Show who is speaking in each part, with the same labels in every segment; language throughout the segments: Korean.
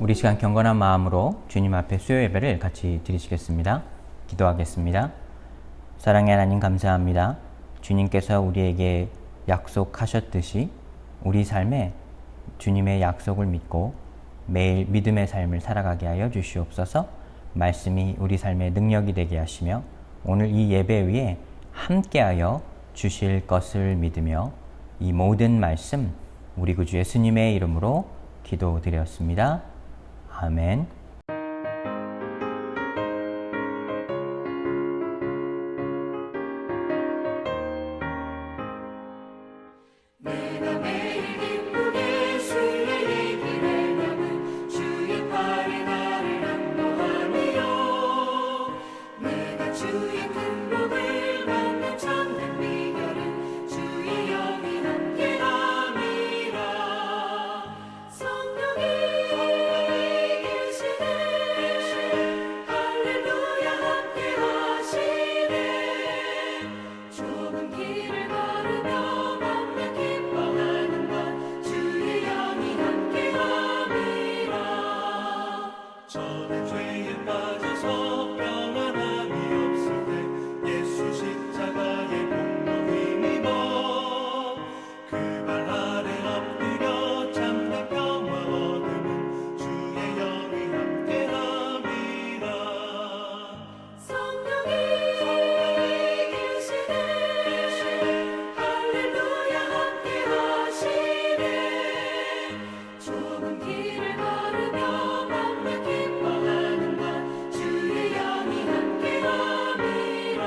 Speaker 1: 우리 시간 경건한 마음으로 주님 앞에 수요 예배를 같이 드리시겠습니다. 기도하겠습니다. 사랑의 하나님 감사합니다. 주님께서 우리에게 약속하셨듯이 우리 삶에 주님의 약속을 믿고 매일 믿음의 삶을 살아가게 하여 주시옵소서. 말씀이 우리 삶의 능력이 되게 하시며 오늘 이 예배 위에 함께하여 주실 것을 믿으며 이 모든 말씀 우리 구주 예수님의 이름으로 기도드렸습니다. 아멘.
Speaker 2: 내가 매일 기쁘게 주의 얘기를 담은 주의 팔에 나를 안보하니요. 내가 주의 큰 복을 받는 참된 비결은 주의 영이 함께함이라. 성령이 계시네 할렐루야 함께하시네. 좁은 길을 걸으며 기뻐하는 것 주의 영이 함께함이라.
Speaker 3: 저는 죄에 빠져서 평안함이 없을 때 예수 십자가의 공로 힘입어 그 발 아래 엎드려 참된 평화 얻으면 주의 영이 함께함이라.
Speaker 2: 성령이 계시네 할렐루야 함께하시네. 좁은 길을 걸으며 만나 기뻐하는 것 주의 영이 함께함이라.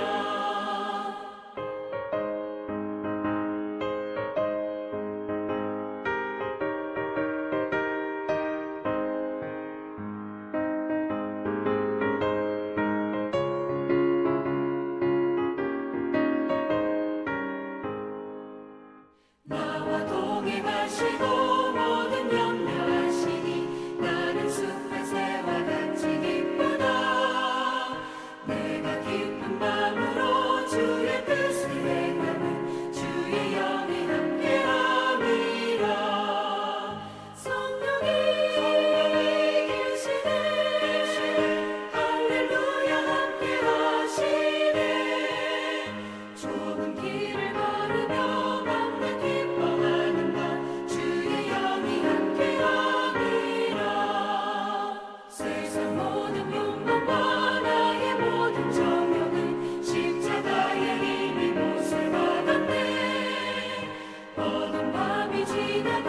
Speaker 2: 나와 동행하시고 모든 염려하시니 나는 숲의 새와 같이 기쁘다. 내가 기쁜 마음으로 주의 뜻을 행하는 주의 영이 함께함이라. 성령이 계시네 할렐루야 함께하시네. 좁은 길을 걸으며 만나 기뻐하는 것 주의 영이 함께함이라. 세상 모든 욕망과 나의 모든 정욕은 십자가의 힘이 못을 받았네. 어두운 밤이 지나고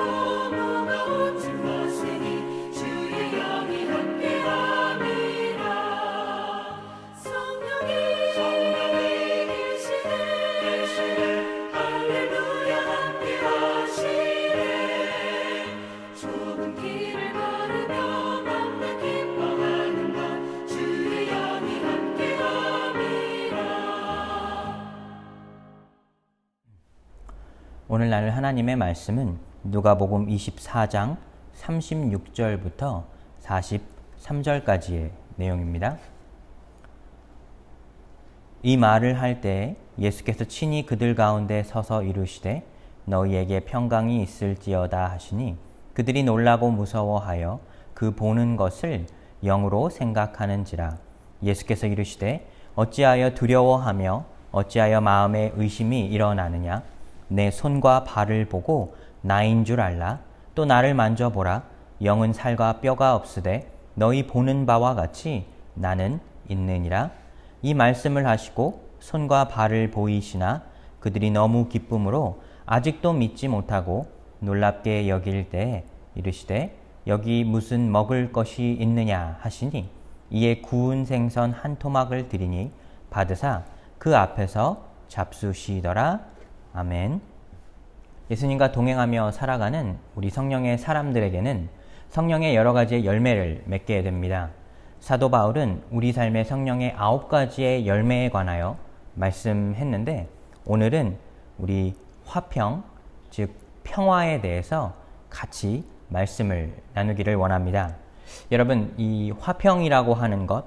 Speaker 2: 무거운 짐 벗으니 주의 영이 함께함이라. 성령이 계시네 할렐루야 함께하시네. 좁은 길을 걸으며 만나 기뻐하는 것 주의 영이 함께함이라.
Speaker 1: 오늘 나눌 하나님의 말씀은 누가복음 24장 36절부터 43절까지의 내용입니다. 이 말을 할 때 예수께서 친히 그들 가운데 서서 이르시되 너희에게 평강이 있을지어다 하시니 그들이 놀라고 무서워하여 그 보는 것을 영으로 생각하는지라. 예수께서 이르시되 어찌하여 두려워하며 어찌하여 마음에 의심이 일어나느냐. 내 손과 발을 보고 나인 줄 알라. 또 나를 만져보라. 영은 살과 뼈가 없으되 너희 보는 바와 같이 나는 있느니라. 이 말씀을 하시고 손과 발을 보이시나 그들이 너무 기쁨으로 아직도 믿지 못하고 놀랍게 여길 때 이르시되 여기 무슨 먹을 것이 있느냐 하시니 이에 구운 생선 한 토막을 드리니 받으사 그 앞에서 잡수시더라. 아멘. 예수님과 동행하며 살아가는 우리 성령의 사람들에게는 성령의 여러 가지의 열매를 맺게 됩니다. 사도 바울은 우리 삶의 성령의 9가지의 열매에 관하여 말씀했는데 오늘은 우리 화평, 즉 평화에 대해서 같이 말씀을 나누기를 원합니다. 여러분, 이 화평이라고 하는 것,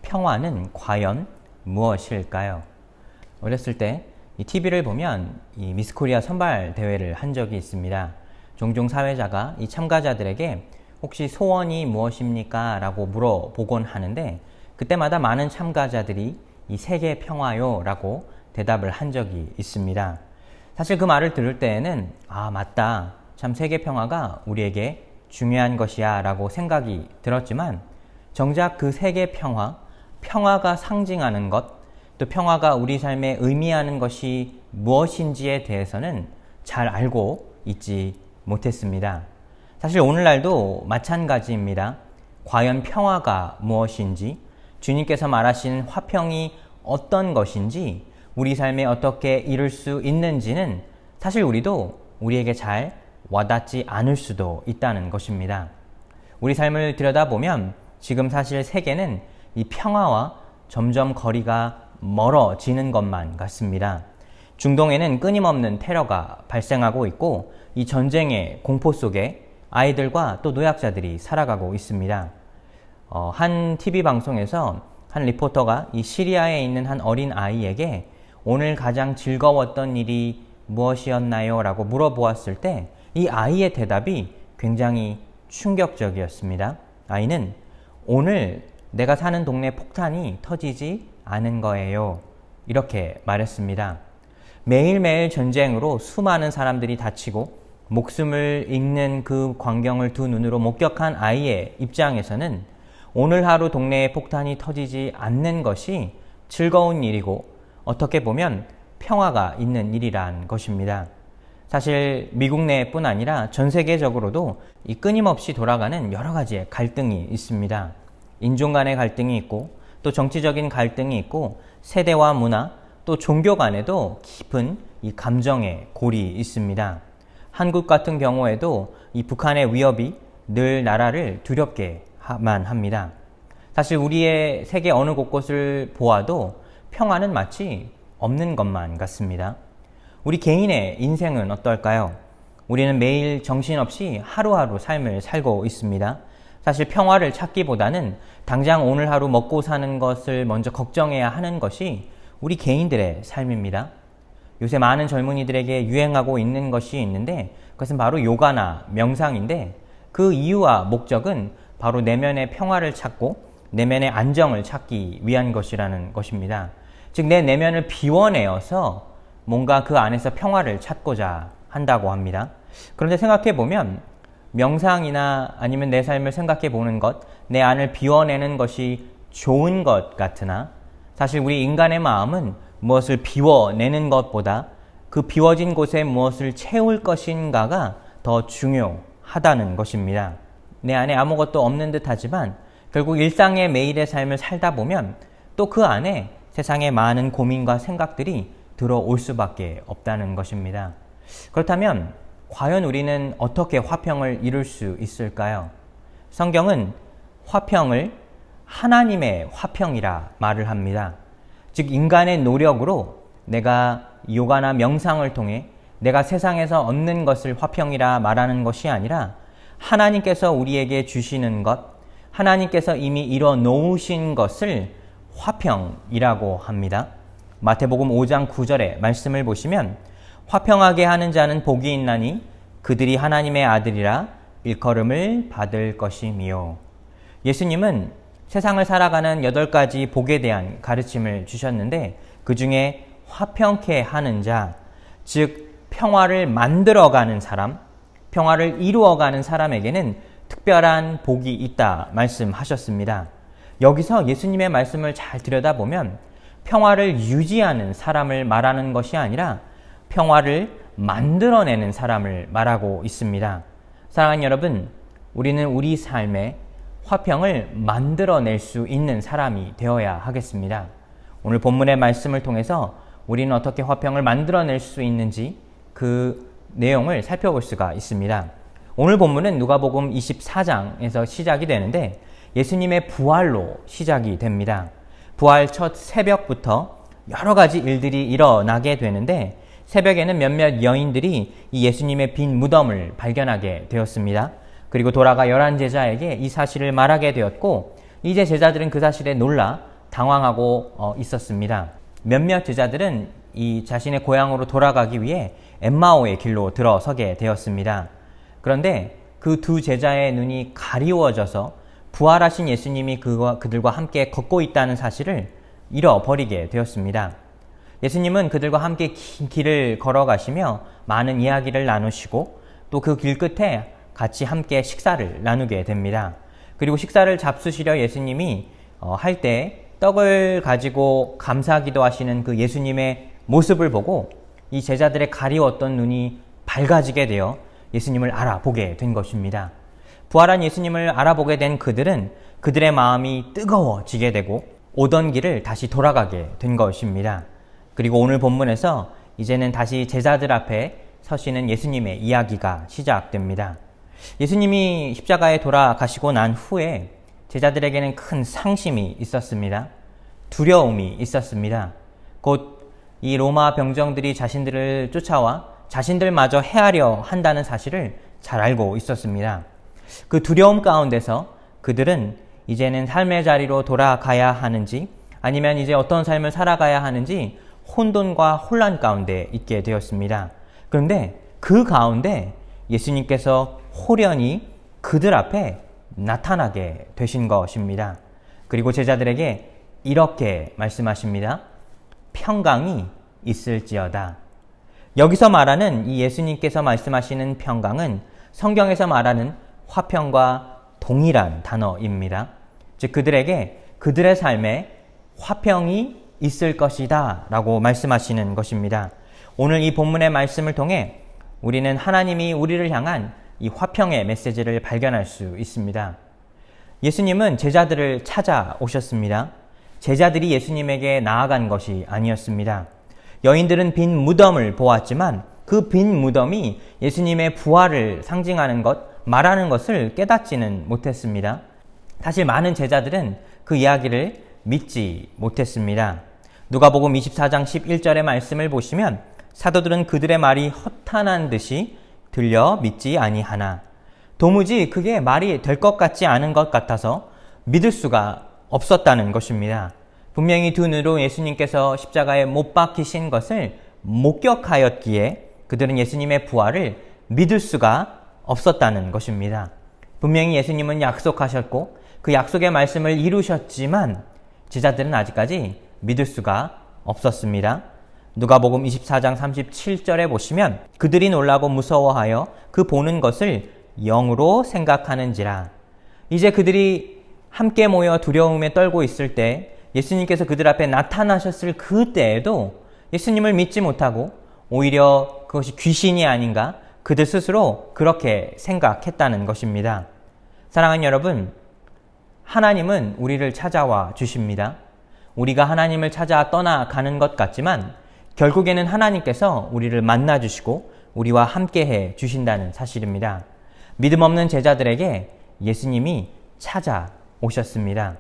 Speaker 1: 평화는 과연 무엇일까요? 어렸을 때 이 TV를 보면 이 미스 코리아 선발 대회를 한 적이 있습니다. 종종 사회자가 이 참가자들에게 혹시 소원이 무엇입니까? 라고 물어보곤 하는데 그때마다 많은 참가자들이 이 세계 평화요 라고 대답을 한 적이 있습니다. 사실 그 말을 들을 때에는 맞다. 참 세계 평화가 우리에게 중요한 것이야 라고 생각이 들었지만 정작 그 세계 평화가 상징하는 것, 또 평화가 우리 삶에 의미하는 것이 무엇인지에 대해서는 잘 알고 있지 못했습니다. 사실 오늘날도 마찬가지입니다. 과연 평화가 무엇인지, 주님께서 말하신 화평이 어떤 것인지, 우리 삶에 어떻게 이룰 수 있는지는 사실 우리에게 잘 와닿지 않을 수도 있다는 것입니다. 우리 삶을 들여다보면 지금 사실 세계는 이 평화와 점점 거리가 멀어지는 것만 같습니다. 중동에는 끊임없는 테러가 발생하고 있고 이 전쟁의 공포 속에 아이들과 또 노약자들이 살아가고 있습니다. 한 TV 방송에서 한 리포터가 이 시리아에 있는 한 어린 아이에게 오늘 가장 즐거웠던 일이 무엇이었나요? 라고 물어보았을 때 이 아이의 대답이 굉장히 충격적이었습니다. 아이는 오늘 내가 사는 동네 폭탄이 터지지 않은 거예요. 이렇게 말했습니다. 매일매일 전쟁으로 수많은 사람들이 다치고 목숨을 잃는 그 광경을 두 눈으로 목격한 아이의 입장에서는 오늘 하루 동네에 폭탄이 터지지 않는 것이 즐거운 일이고 어떻게 보면 평화가 있는 일이란 것입니다. 사실 미국 내뿐 아니라 전 세계적으로도 이 끊임없이 돌아가는 여러 가지의 갈등이 있습니다. 인종 간의 갈등이 있고 또 정치적인 갈등이 있고 세대와 문화 또 종교 간에도 깊은 이 감정의 골이 있습니다. 한국 같은 경우에도 이 북한의 위협이 늘 나라를 두렵게만 합니다. 사실 우리의 세계 어느 곳곳을 보아도 평화는 마치 없는 것만 같습니다. 우리 개인의 인생은 어떨까요? 우리는 매일 정신없이 하루하루 삶을 살고 있습니다. 사실 평화를 찾기보다는 당장 오늘 하루 먹고 사는 것을 먼저 걱정해야 하는 것이 우리 개인들의 삶입니다. 요새 많은 젊은이들에게 유행하고 있는 것이 있는데 그것은 바로 요가나 명상인데 그 이유와 목적은 바로 내면의 평화를 찾고 내면의 안정을 찾기 위한 것이라는 것입니다. 즉 내 내면을 비워내어서 뭔가 그 안에서 평화를 찾고자 한다고 합니다. 그런데 생각해보면 명상이나 아니면 내 삶을 생각해보는 것, 내 안을 비워내는 것이 좋은 것 같으나 사실 우리 인간의 마음은 무엇을 비워내는 것보다 그 비워진 곳에 무엇을 채울 것인가가 더 중요하다는 것입니다. 내 안에 아무것도 없는 듯 하지만 결국 일상의 매일의 삶을 살다 보면 또 그 안에 세상의 많은 고민과 생각들이 들어올 수밖에 없다는 것입니다. 그렇다면 과연 우리는 어떻게 화평을 이룰 수 있을까요? 성경은 화평을 하나님의 화평이라 말을 합니다. 즉 인간의 노력으로 내가 요가나 명상을 통해 내가 세상에서 얻는 것을 화평이라 말하는 것이 아니라 하나님께서 우리에게 주시는 것, 하나님께서 이미 이뤄 놓으신 것을 화평이라고 합니다. 마태복음 5장 9절의 말씀을 보시면 화평하게 하는 자는 복이 있나니 그들이 하나님의 아들이라 일컬음을 받을 것이미요. 예수님은 세상을 살아가는 8가지 복에 대한 가르침을 주셨는데 그 중에 화평케 하는 자, 즉 평화를 만들어가는 사람, 평화를 이루어가는 사람에게는 특별한 복이 있다 말씀하셨습니다. 여기서 예수님의 말씀을 잘 들여다보면 평화를 유지하는 사람을 말하는 것이 아니라 평화를 만들어내는 사람을 말하고 있습니다. 사랑하는 여러분, 우리는 우리 삶에 화평을 만들어낼 수 있는 사람이 되어야 하겠습니다. 오늘 본문의 말씀을 통해서 우리는 어떻게 화평을 만들어낼 수 있는지 그 내용을 살펴볼 수가 있습니다. 오늘 본문은 누가복음 24장에서 시작이 되는데 예수님의 부활로 시작이 됩니다. 부활 첫 새벽부터 여러 가지 일들이 일어나게 되는데 새벽에는 몇몇 여인들이 이 예수님의 빈 무덤을 발견하게 되었습니다. 그리고 돌아가 11제자에게 이 사실을 말하게 되었고 이제 제자들은 그 사실에 놀라 당황하고 있었습니다. 몇몇 제자들은 이 자신의 고향으로 돌아가기 위해 엠마오의 길로 들어서게 되었습니다. 그런데 그 두 제자의 눈이 가리워져서 부활하신 예수님이 그들과 함께 걷고 있다는 사실을 잃어버리게 되었습니다. 예수님은 그들과 함께 긴 길을 걸어가시며 많은 이야기를 나누시고 또 그 길 끝에 같이 함께 식사를 나누게 됩니다. 그리고 식사를 잡수시려 예수님이 할 때 떡을 가지고 감사기도 하시는 그 예수님의 모습을 보고 이 제자들의 가리웠던 눈이 밝아지게 되어 예수님을 알아보게 된 것입니다. 부활한 예수님을 알아보게 된 그들은 그들의 마음이 뜨거워지게 되고 오던 길을 다시 돌아가게 된 것입니다. 그리고 오늘 본문에서 이제는 다시 제자들 앞에 서시는 예수님의 이야기가 시작됩니다. 예수님이 십자가에 돌아가시고 난 후에 제자들에게는 큰 상심이 있었습니다. 두려움이 있었습니다. 곧 이 로마 병정들이 자신들을 쫓아와 자신들마저 해하려 한다는 사실을 잘 알고 있었습니다. 그 두려움 가운데서 그들은 이제는 삶의 자리로 돌아가야 하는지 아니면 이제 어떤 삶을 살아가야 하는지 혼돈과 혼란 가운데 있게 되었습니다. 그런데 그 가운데 예수님께서 호련히 그들 앞에 나타나게 되신 것입니다. 그리고 제자들에게 이렇게 말씀하십니다. 평강이 있을지어다. 여기서 말하는 이 예수님께서 말씀하시는 평강은 성경에서 말하는 화평과 동일한 단어입니다. 즉 그들에게 그들의 삶에 화평이 있을 것이다 라고 말씀하시는 것입니다. 오늘 이 본문의 말씀을 통해 우리는 하나님이 우리를 향한 이 화평의 메시지를 발견할 수 있습니다. 예수님은 제자들을 찾아오셨습니다. 제자들이 예수님에게 나아간 것이 아니었습니다. 여인들은 빈 무덤을 보았지만 그 빈 무덤이 예수님의 부활을 상징하는 것, 말하는 것을 깨닫지는 못했습니다. 사실 많은 제자들은 그 이야기를 믿지 못했습니다. 누가복음 24장 11절의 말씀을 보시면 사도들은 그들의 말이 허탄한 듯이 들려 믿지 아니하나 도무지 그게 말이 될 것 같지 않은 것 같아서 믿을 수가 없었다는 것입니다. 분명히 두 눈으로 예수님께서 십자가에 못 박히신 것을 목격하였기에 그들은 예수님의 부활을 믿을 수가 없었다는 것입니다. 분명히 예수님은 약속하셨고 그 약속의 말씀을 이루셨지만 제자들은 아직까지 믿을 수가 없었습니다. 누가복음 24장 37절에 보시면 그들이 놀라고 무서워하여 그 보는 것을 영으로 생각하는지라. 이제 그들이 함께 모여 두려움에 떨고 있을 때 예수님께서 그들 앞에 나타나셨을 그때에도 예수님을 믿지 못하고 오히려 그것이 귀신이 아닌가 그들 스스로 그렇게 생각했다는 것입니다. 사랑하는 여러분, 하나님은 우리를 찾아와 주십니다. 우리가 하나님을 찾아 떠나가는 것 같지만 결국에는 하나님께서 우리를 만나 주시고 우리와 함께해 주신다는 사실입니다. 믿음 없는 제자들에게 예수님이 찾아오셨습니다.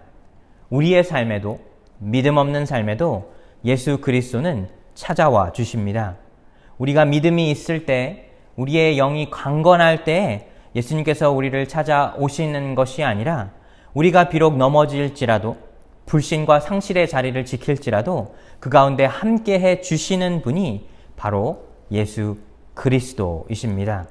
Speaker 1: 우리의 삶에도 믿음 없는 삶에도 예수 그리스도는 찾아와 주십니다. 우리가 믿음이 있을 때, 우리의 영이 강건할 때 예수님께서 우리를 찾아오시는 것이 아니라 우리가 비록 넘어질지라도 불신과 상실의 자리를 지킬지라도 그 가운데 함께해 주시는 분이 바로 예수 그리스도이십니다.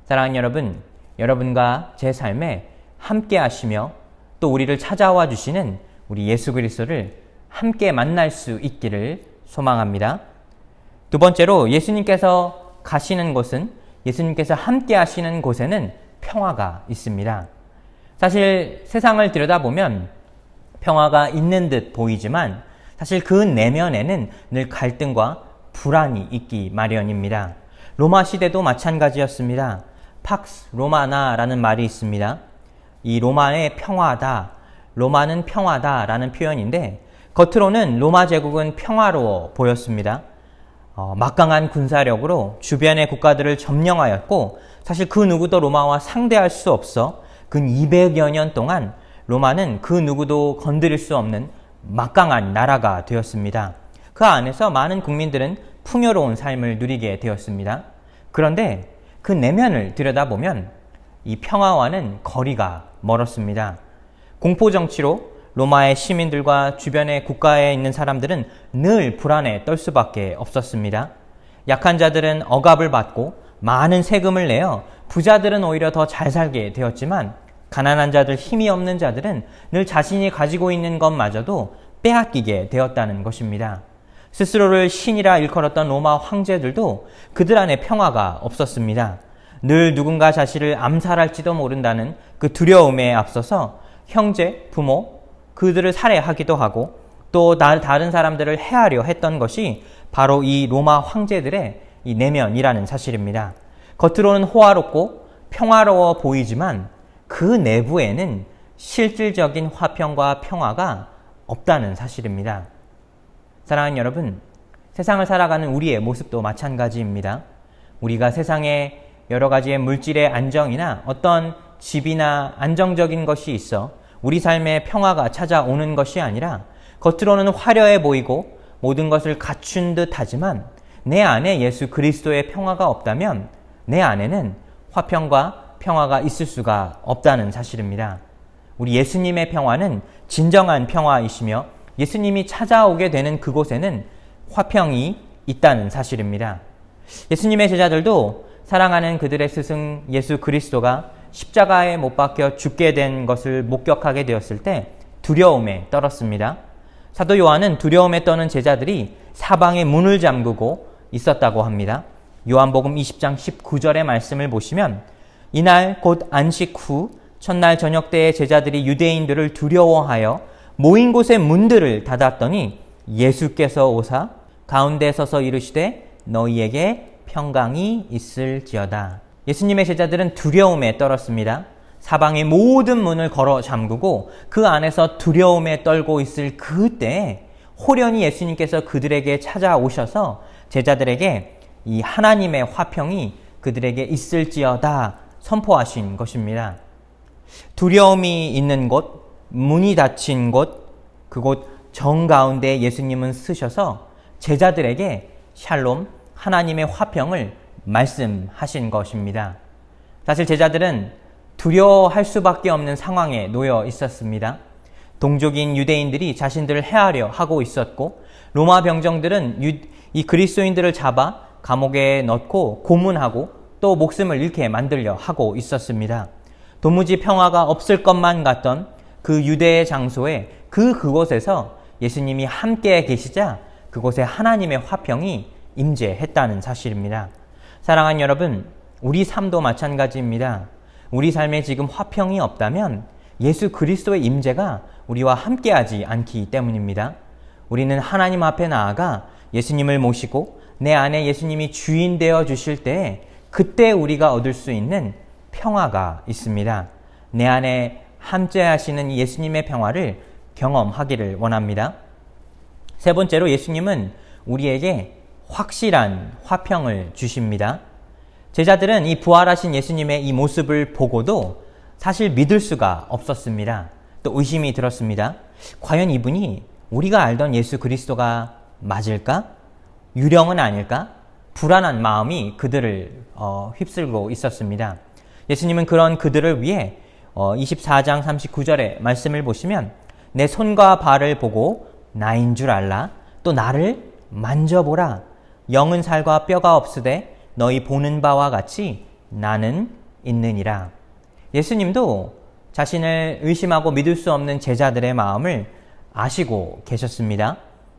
Speaker 1: 사랑하는 여러분, 여러분과 제 삶에 함께 하시며 또 우리를 찾아와 주시는 우리 예수 그리스도를 함께 만날 수 있기를 소망합니다. 두 번째로 예수님께서 가시는 곳은, 예수님께서 함께 하시는 곳에는 평화가 있습니다. 사실 세상을 들여다보면 평화가 있는 듯 보이지만 사실 그 내면에는 늘 갈등과 불안이 있기 마련입니다. 로마 시대도 마찬가지였습니다. 팍스 로마나라는 말이 있습니다. 이 로마의 평화다, 로마는 평화다라는 표현인데 겉으로는 로마 제국은 평화로워 보였습니다. 막강한 군사력으로 주변의 국가들을 점령하였고 사실 그 누구도 로마와 상대할 수 없어 근 200여 년 동안 로마는 그 누구도 건드릴 수 없는 막강한 나라가 되었습니다. 그 안에서 많은 국민들은 풍요로운 삶을 누리게 되었습니다. 그런데 그 내면을 들여다보면 이 평화와는 거리가 멀었습니다. 공포정치로 로마의 시민들과 주변의 국가에 있는 사람들은 늘 불안에 떨 수밖에 없었습니다. 약한 자들은 억압을 받고 많은 세금을 내어 부자들은 오히려 더 잘 살게 되었지만 가난한 자들, 힘이 없는 자들은 늘 자신이 가지고 있는 것마저도 빼앗기게 되었다는 것입니다. 스스로를 신이라 일컬었던 로마 황제들도 그들 안에 평화가 없었습니다. 늘 누군가 자신을 암살할지도 모른다는 그 두려움에 앞서서 형제, 부모, 그들을 살해하기도 하고 또 다른 사람들을 해하려 했던 것이 바로 이 로마 황제들의 이 내면이라는 사실입니다. 겉으로는 호화롭고 평화로워 보이지만 그 내부에는 실질적인 화평과 평화가 없다는 사실입니다. 사랑하는 여러분, 세상을 살아가는 우리의 모습도 마찬가지입니다. 우리가 세상에 여러 가지의 물질의 안정이나 어떤 집이나 안정적인 것이 있어 우리 삶에 평화가 찾아오는 것이 아니라 겉으로는 화려해 보이고 모든 것을 갖춘 듯 하지만 내 안에 예수 그리스도의 평화가 없다면 내 안에는 화평과 평화가 있을 수가 없다는 사실입니다. 우리 예수님의 평화는 진정한 평화이시며 예수님이 찾아오게 되는 그곳에는 화평이 있다는 사실입니다. 예수님의 제자들도 사랑하는 그들의 스승 예수 그리스도가 십자가에 못 박혀 죽게 된 것을 목격하게 되었을 때 두려움에 떨었습니다. 사도 요한은 두려움에 떠는 제자들이 사방의 문을 잠그고 있었다고 합니다. 요한복음 20장 19절의 말씀을 보시면 이날 곧 안식 후 첫날 저녁 때에 제자들이 유대인들을 두려워하여 모인 곳의 문들을 닫았더니 예수께서 오사 가운데 서서 이르시되 너희에게 평강이 있을지어다. 예수님의 제자들은 두려움에 떨었습니다. 사방의 모든 문을 걸어 잠그고 그 안에서 두려움에 떨고 있을 그때에 호련히 예수님께서 그들에게 찾아오셔서 제자들에게 이 하나님의 화평이 그들에게 있을지어다 선포하신 것입니다. 두려움이 있는 곳, 문이 닫힌 곳, 그곳 정가운데 예수님은 서셔서 제자들에게 샬롬, 하나님의 화평을 말씀하신 것입니다. 사실 제자들은 두려워할 수밖에 없는 상황에 놓여 있었습니다. 동족인 유대인들이 자신들을 해하려 하고 있었고 로마 병정들은 이 그리스도인들을 잡아 감옥에 넣고 고문하고 또 목숨을 잃게 만들려 하고 있었습니다. 도무지 평화가 없을 것만 같던 그 유대의 장소에 그곳에서 예수님이 함께 계시자 그곳에 하나님의 화평이 임재했다는 사실입니다. 사랑하는 여러분, 우리 삶도 마찬가지입니다. 우리 삶에 지금 화평이 없다면 예수 그리스도의 임재가 우리와 함께하지 않기 때문입니다. 우리는 하나님 앞에 나아가 예수님을 모시고 내 안에 예수님이 주인 되어 주실 때에 그때 우리가 얻을 수 있는 평화가 있습니다. 내 안에 함께하시는 예수님의 평화를 경험하기를 원합니다. 세 번째로 예수님은 우리에게 확실한 화평을 주십니다. 제자들은 이 부활하신 예수님의 이 모습을 보고도 사실 믿을 수가 없었습니다. 또 의심이 들었습니다. 과연 이분이 우리가 알던 예수 그리스도가 맞을까? 유령은 아닐까? 불안한 마음이 그들을 휩쓸고 있었습니다. 예수님은 그런 그들을 위해 24장 39절의 말씀을 보시면 내 손과 발을 보고 나인 줄 알라. 또 나를 만져보라. 영은 살과 뼈가 없으되 너희 보는 바와 같이 나는 있느니라. 예수님도 자신을 의심하고 믿을 수 없는 제자들의 마음을 아시고 계셨습니다.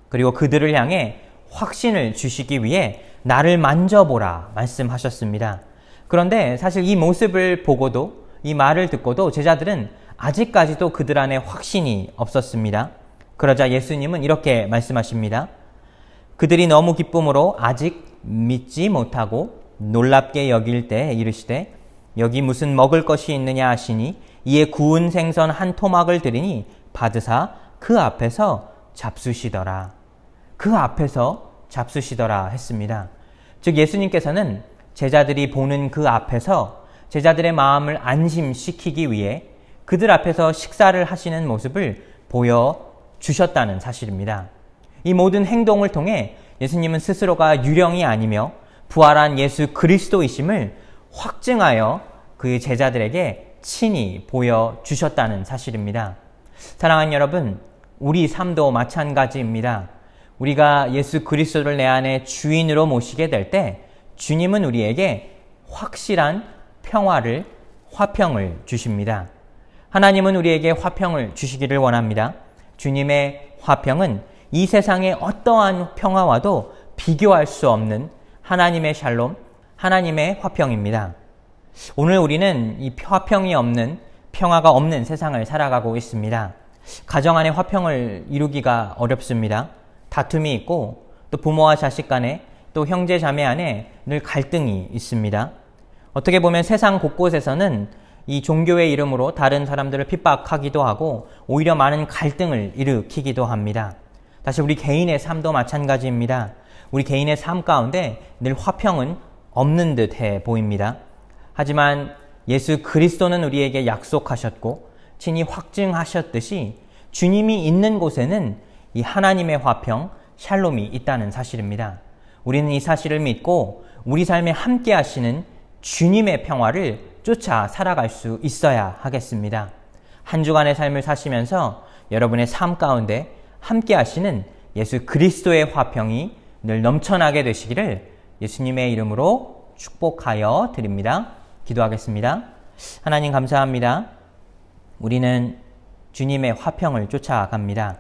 Speaker 1: 그리고 그들을 향해 확신을 주시기 위해 나를 만져보라 말씀하셨습니다. 그런데 사실 이 모습을 보고도 이 말을 듣고도 제자들은 아직까지도 그들 안에 확신이 없었습니다. 그러자 예수님은 이렇게 말씀하십니다. 그들이 너무 기쁨으로 아직 믿지 못하고 놀랍게 여길 때 이르시되 여기 무슨 먹을 것이 있느냐 하시니 이에 구운 생선 한 토막을 드리니 받으사 그 앞에서 잡수시더라. 그 앞에서 잡수시더라 했습니다. 즉 예수님께서는 제자들이 보는 그 앞에서 제자들의 마음을 안심시키기 위해 그들 앞에서 식사를 하시는 모습을 보여주셨다는 사실입니다. 이 모든 행동을 통해 예수님은 스스로가 유령이 아니며 부활한 예수 그리스도이심을 확증하여 그 제자들에게 친히 보여주셨다는 사실입니다. 사랑하는 여러분, 우리 삶도 마찬가지입니다. 우리가 예수 그리스도를 내 안에 주인으로 모시게 될 때 주님은 우리에게 확실한 평화를, 화평을 주십니다. 하나님은 우리에게 화평을 주시기를 원합니다. 주님의 화평은 이 세상의 어떠한 평화와도 비교할 수 없는 하나님의 샬롬, 하나님의 화평입니다. 오늘 우리는 이 화평이 없는, 평화가 없는 세상을 살아가고 있습니다. 가정 안에 화평을 이루기가 어렵습니다. 다툼이 있고 또 부모와 자식 간에 또 형제 자매 안에 늘 갈등이 있습니다. 어떻게 보면 세상 곳곳에서는 이 종교의 이름으로 다른 사람들을 핍박하기도 하고 오히려 많은 갈등을 일으키기도 합니다. 다시 우리 개인의 삶도 마찬가지입니다. 우리 개인의 삶 가운데 늘 화평은 없는 듯해 보입니다. 하지만 예수 그리스도는 우리에게 약속하셨고 친히 확증하셨듯이 주님이 있는 곳에는 이 하나님의 화평, 샬롬이 있다는 사실입니다. 우리는 이 사실을 믿고 우리 삶에 함께 하시는 주님의 평화를 쫓아 살아갈 수 있어야 하겠습니다. 한 주간의 삶을 사시면서 여러분의 삶 가운데 함께 하시는 예수 그리스도의 화평이 늘 넘쳐나게 되시기를 예수님의 이름으로 축복하여 드립니다. 기도하겠습니다. 하나님 감사합니다. 우리는 주님의 화평을 쫓아갑니다.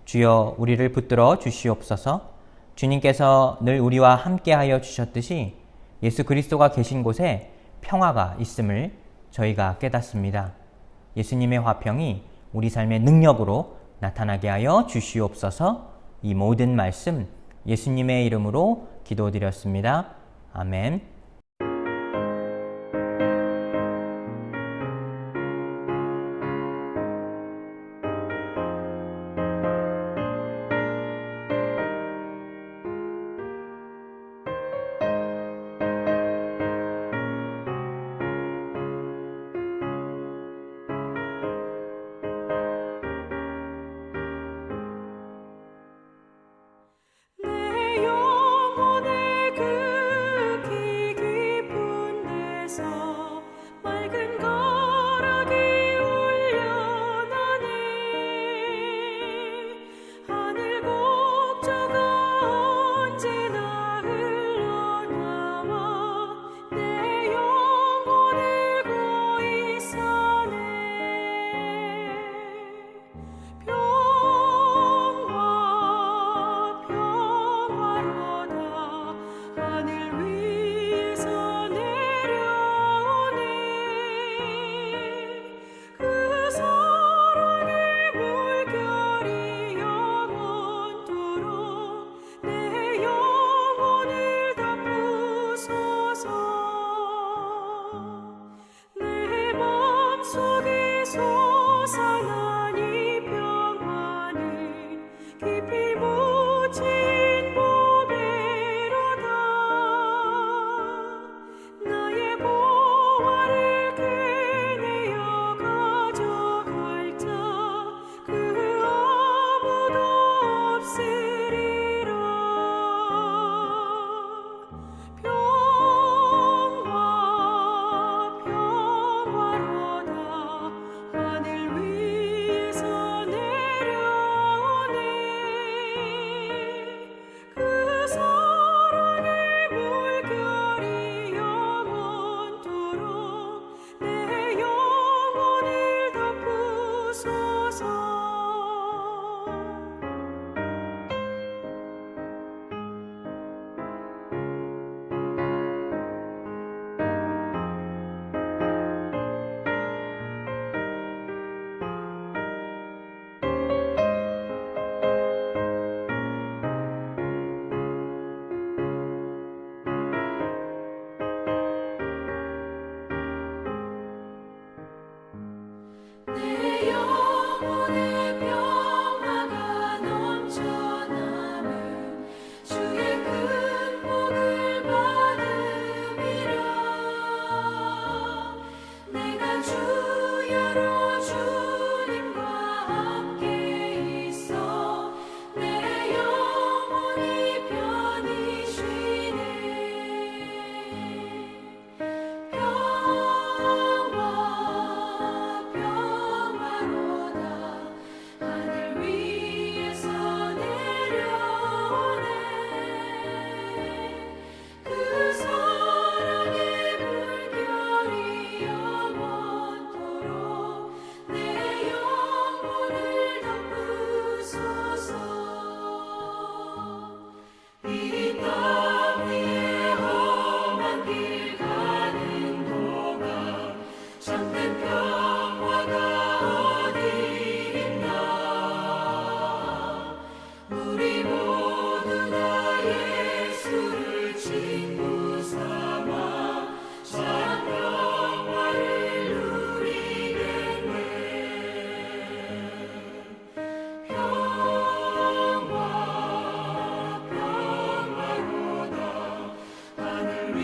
Speaker 1: 주여 우리를 붙들어 주시옵소서. 주님께서 늘 우리와 함께하여 주셨듯이 예수 그리스도가 계신 곳에 평화가 있음을 저희가 깨닫습니다. 예수님의 화평이 우리 삶의 능력으로 나타나게 하여 주시옵소서. 이 모든 말씀 예수님의 이름으로 기도드렸습니다. 아멘.
Speaker 2: 내 영혼의 그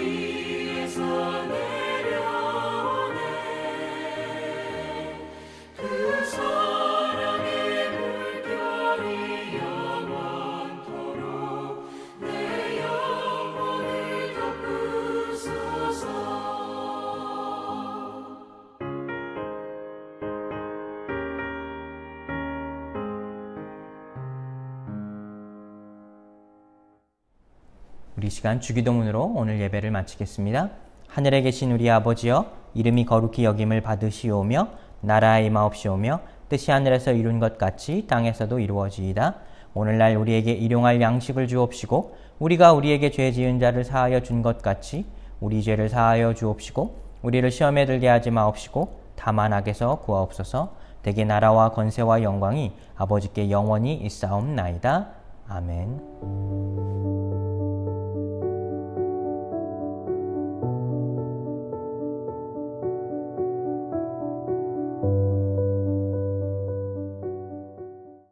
Speaker 2: 위에서 내려오네. 그 사랑의 물결이 영원토록 내 영혼을 덮으소서.
Speaker 1: 우리 시간 주기도문으로 오늘 예배를 마치겠습니다. 하늘에 계신 우리 아버지여, 이름이 거룩히 여김을 받으시오며 나라의 임하옵시오며 뜻이 하늘에서 이룬 것 같이 땅에서도 이루어지이다. 오늘날 우리에게 일용할 양식을 주옵시고 우리가 우리에게 죄 지은 자를 사하여 준 것 같이 우리 죄를 사하여 주옵시고 우리를 시험에 들게 하지 마옵시고 다만 악에서 구하옵소서. 대개 나라와 권세와 영광이 아버지께 영원히 있사옵나이다. 아멘.